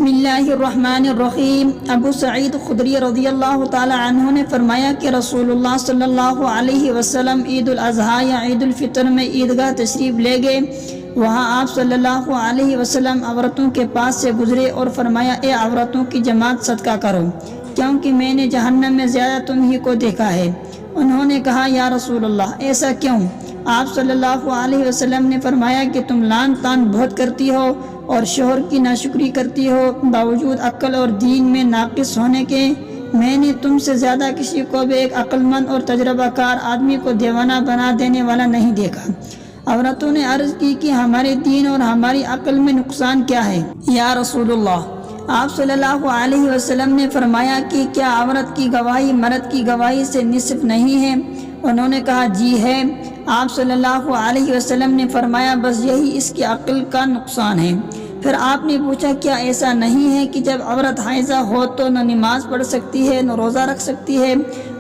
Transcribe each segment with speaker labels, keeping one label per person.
Speaker 1: بسم اللہ الرحمن الرحیم۔ ابو سعید خدری رضی اللہ تعالی عنہ نے فرمایا کہ رسول اللہ صلی اللہ علیہ وسلم عید الاضحیٰ یا عید الفطر میں عیدگاہ تشریف لے گئے۔ وہاں آپ صلی اللہ علیہ وسلم عورتوں کے پاس سے گزرے اور فرمایا، اے عورتوں کی جماعت صدقہ کرو، کیونکہ میں نے جہنم میں زیادہ تم ہی کو دیکھا ہے۔ انہوں نے کہا، یا رسول اللہ، ایسا کیوں؟ آپ صلی اللہ علیہ وسلم نے فرمایا کہ تم لعن طعن بہت کرتی ہو اور شوہر کی ناشکری کرتی ہو، باوجود عقل اور دین میں ناقص ہونے کے میں نے تم سے زیادہ کسی کو بھی ایک عقل مند اور تجربہ کار آدمی کو دیوانہ بنا دینے والا نہیں دیکھا۔ عورتوں نے عرض کی کہ ہمارے دین اور ہماری عقل میں نقصان کیا ہے یا رسول اللہ؟ آپ صلی اللہ علیہ وسلم نے فرمایا کہ کیا عورت کی گواہی مرد کی گواہی سے نصف نہیں ہے؟ انہوں نے کہا، جی ہے۔ آپ صلی اللہ علیہ وسلم نے فرمایا، بس یہی اس کی عقل کا نقصان ہے۔ پھر آپ نے پوچھا، کیا ایسا نہیں ہے کہ جب عورت حائضہ ہو تو نہ نماز پڑھ سکتی ہے نہ روزہ رکھ سکتی ہے؟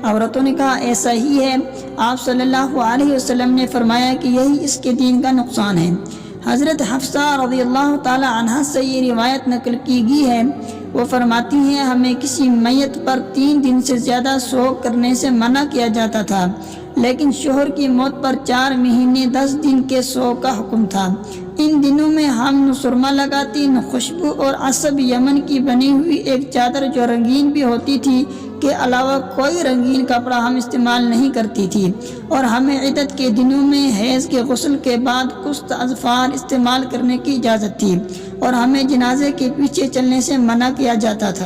Speaker 1: عورتوں نے کہا، ایسا ہی ہے۔ آپ صلی اللہ علیہ وسلم نے فرمایا کہ یہی اس کے دین کا نقصان ہے۔ حضرت حفصہ رضی اللہ تعالی عنہ سے یہ روایت نقل کی گئی ہے، وہ فرماتی ہیں، ہمیں کسی میت پر 3 دن سے زیادہ سوگ کرنے سے منع کیا جاتا تھا، لیکن شوہر کی موت پر 4 مہینے 10 دن کے سوگ کا حکم تھا۔ ان دنوں میں ہم نہ سرما لگاتی نہ خوشبو، اور عصب یمن کی بنی ہوئی ایک چادر جو رنگین بھی ہوتی تھی کے علاوہ کوئی رنگین کپڑا ہم استعمال نہیں کرتی تھی، اور ہمیں عدت کے دنوں میں حیض کے غسل کے بعد کشت اظفار استعمال کرنے کی اجازت تھی، اور ہمیں جنازے کے پیچھے چلنے سے منع کیا جاتا تھا۔